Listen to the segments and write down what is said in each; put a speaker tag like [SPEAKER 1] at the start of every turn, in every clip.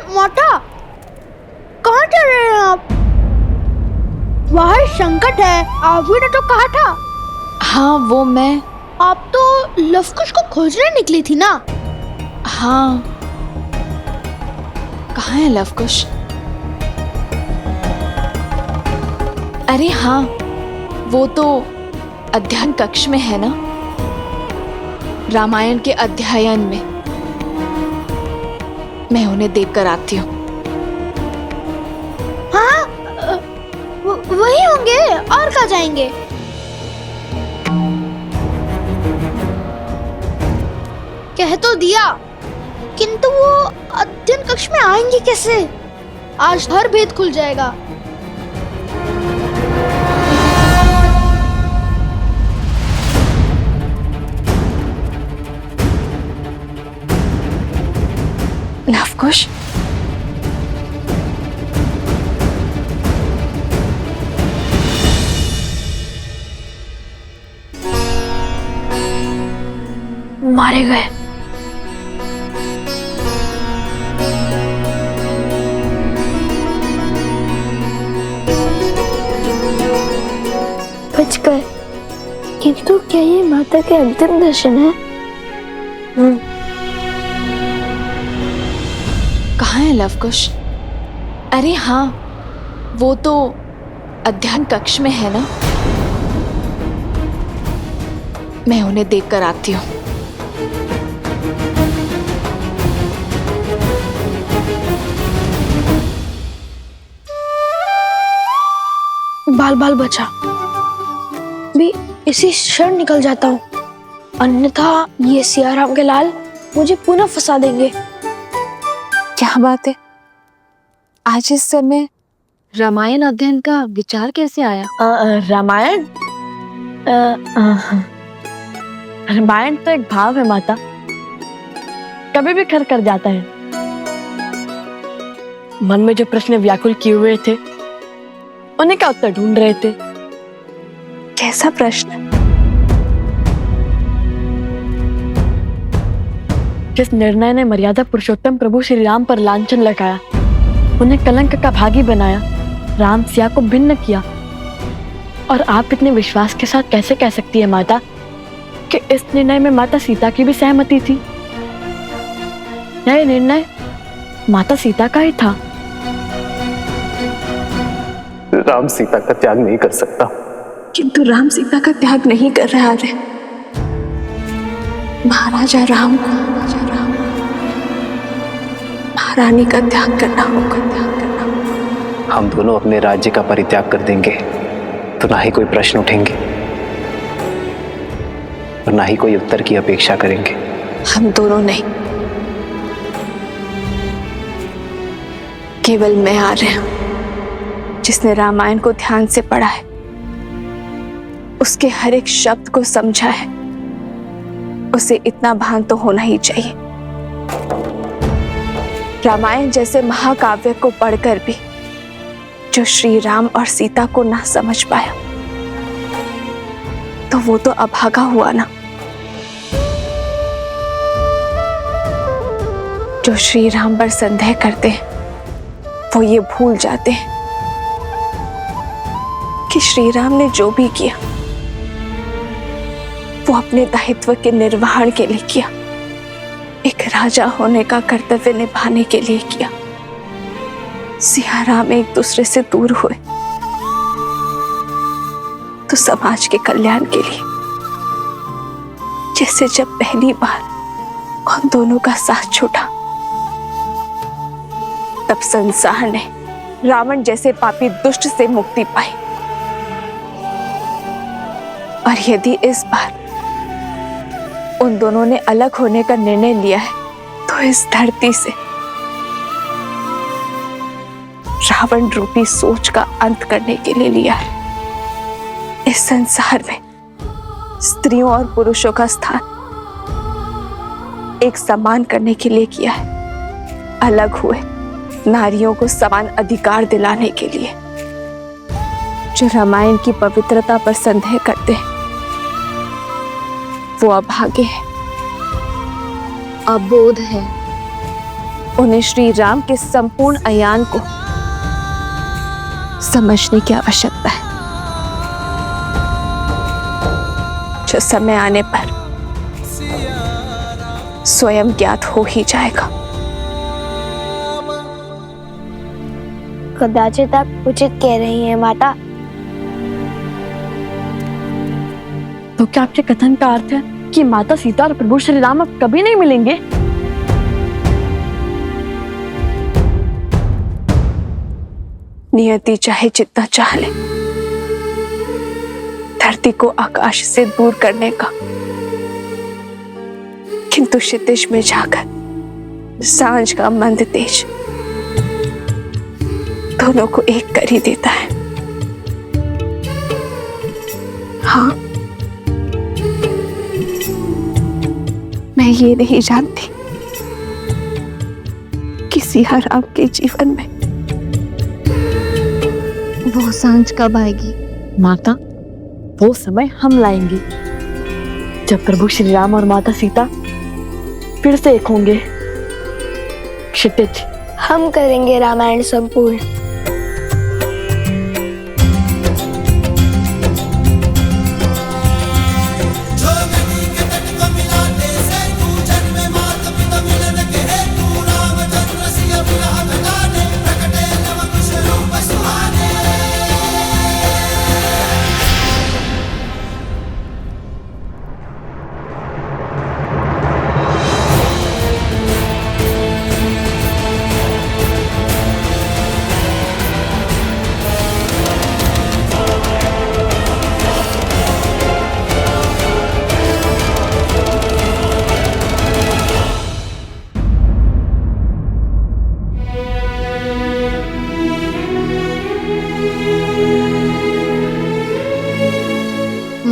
[SPEAKER 1] माता, कहाँ जा रहे हैं आप? बाहर संकट है, आपने तो कहा था।
[SPEAKER 2] हाँ वो मैं।
[SPEAKER 1] आप तो लवकुश को खोजने निकली थी ना?
[SPEAKER 2] हाँ, कहाँ है लवकुश? अरे हाँ, वो तो अध्ययन कक्ष में है ना, रामायण के अध्ययन में। मैं उन्हें देख कर आती हूँ।
[SPEAKER 1] हाँ, वही होंगे, और कहाँ जाएंगे? कह तो दिया, किंतु वो अध्ययन कक्ष में आएंगे कैसे? आज हर भेद खुल जाएगा।
[SPEAKER 2] लवकुश,
[SPEAKER 1] मारे गए। बच गए, किंतु क्या ये माता के अंतिम दर्शन है?
[SPEAKER 2] कहाँ है लवकुश? अरे हाँ, वो तो अध्ययन कक्ष में है ना, मैं उन्हें देख कर आती हूँ।
[SPEAKER 1] बाल बाल बचा भी इसी क्षण निकल जाता हूँ, अन्यथा ये सियाराम के लाल मुझे पुनः फंसा देंगे।
[SPEAKER 2] क्या बात है, आज इस समय रामायण अध्ययन का विचार कैसे आया?
[SPEAKER 3] रामायण रामायण तो एक भाव है माता, कभी भी खर कर जाता है। मन में जो प्रश्न व्याकुल किए हुए थे, उन्हें का उत्तर ढूंढ रहे थे।
[SPEAKER 2] कैसा प्रश्न?
[SPEAKER 3] जिस निर्णय ने मर्यादा पुरुषोत्तम प्रभु श्री राम पर लांछन लगाया, उन्हें कलंक का भागी बनाया, राम सिया को भिन्न किया, और आप इतने विश्वास के साथ कैसे कह सकती है माता कि इस निर्णय में माता सीता की भी सहमति थी? यह निर्णय माता सीता का ही था।
[SPEAKER 4] राम सीता का त्याग नहीं कर सकता।
[SPEAKER 2] किंतु राम सीता का त्याग नहीं कर रहा है। महाराजा राम महारानी का त्याग करना होगा।
[SPEAKER 4] हम दोनों अपने राज्य का परित्याग कर देंगे तो ना ही कोई प्रश्न उठेंगे और ना ही कोई उत्तर की अपेक्षा करेंगे।
[SPEAKER 2] हम दोनों नहीं, केवल मैं आ रहा हूं, जिसने रामायण को ध्यान से पढ़ा है, उसके हर एक शब्द को समझा है, उसे इतना भान तो होना ही चाहिए। रामायण जैसे महाकाव्य को पढ़कर भी जो श्री राम और सीता को ना समझ पाया, तो वो तो अभागा हुआ ना। जो श्री राम पर संदेह करते हैं, वो ये भूल जाते हैं कि श्री राम ने जो भी किया वो अपने दायित्व के निर्वहन के लिए किया, एक राजा होने का कर्तव्य निभाने के लिए किया। सिया राम एक दूसरे से दूर हुए तो समाज के कल्याण के लिए, जैसे जब पहली बार उन दोनों का साथ छूटा, तब संसार ने रावण जैसे पापी दुष्ट से मुक्ति पाई। और यदि इस बार उन दोनों ने अलग होने का निर्णय लिया है, तो इस धरती से रावण रूपी सोच का अंत करने के लिए लिया है। इस संसार में स्त्रियों और पुरुषों का स्थान एक समान करने के लिए किया है। अलग हुए नारियों को समान अधिकार दिलाने के लिए। जो रामायण की पवित्रता पर संदेह करते हैं, वो अभागे हैं, अबोध है, उन्हें श्री राम के संपूर्ण अयान को समझने की आवश्यकता है, जो समय आने पर स्वयं ज्ञात हो ही जाएगा।
[SPEAKER 1] कदाचित आप उचित कह रही हैं माता।
[SPEAKER 3] तो क्या आपके कथन का अर्थ है कि माता सीता और प्रभु श्री राम अब कभी नहीं मिलेंगे?
[SPEAKER 2] नियति चाहे जितना चाह ले, धरती को आकाश से दूर करने का, किंतु क्षितिज में जाकर सांझ का मंद तेज दोनों को एक कर ही देता है। हाँ, मैं ये नहीं जानती कि सिया राम के जीवन में
[SPEAKER 5] वो सांझ कब आएगी?
[SPEAKER 3] माता, वो समय हम लाएंगे जब प्रभु श्री राम और माता सीता फिर से एक होंगे। क्षितिज,
[SPEAKER 1] हम करेंगे रामायण संपूर्ण।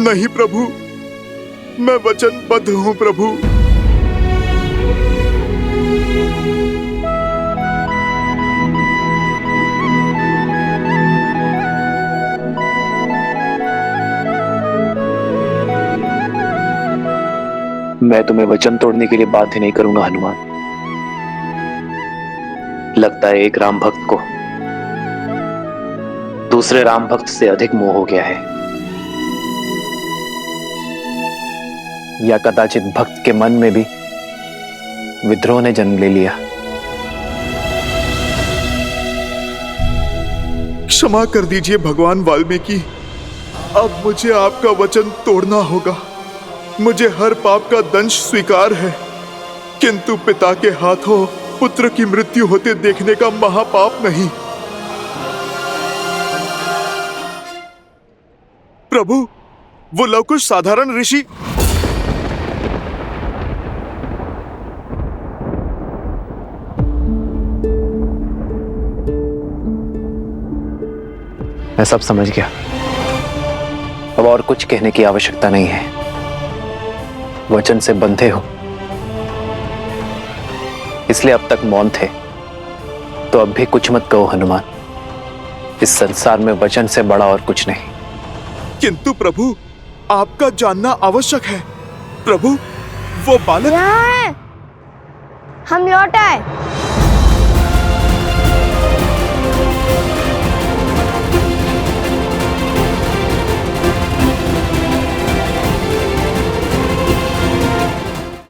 [SPEAKER 6] नहीं प्रभु, मैं वचनबद्ध हूं प्रभु।
[SPEAKER 4] मैं तुम्हें वचन तोड़ने के लिए बाध्य नहीं करूंगा हनुमान। लगता है एक राम भक्त को दूसरे राम भक्त से अधिक मोह हो गया है, या कदाचित भक्त के मन में भी विद्रोह ने जन्म ले लिया।
[SPEAKER 6] क्षमा कर दीजिए भगवान वाल्मीकि, अब मुझे आपका वचन तोड़ना होगा। मुझे हर पाप का दंश स्वीकार है, किंतु पिता के हाथों पुत्र की मृत्यु होते देखने का महापाप नहीं। प्रभु, वो लवकुश साधारण ऋषि
[SPEAKER 4] मैं सब समझ गया। अब और कुछ कहने की आवश्यकता नहीं है। वचन से बंधे हो, इसलिए अब तक मौन थे, तो अब भी कुछ मत कहो हनुमान। इस संसार में वचन से बड़ा और कुछ नहीं।
[SPEAKER 6] किंतु प्रभु, आपका जानना आवश्यक है। प्रभु, वो बालक
[SPEAKER 1] यहाँ है, हम लौट आए।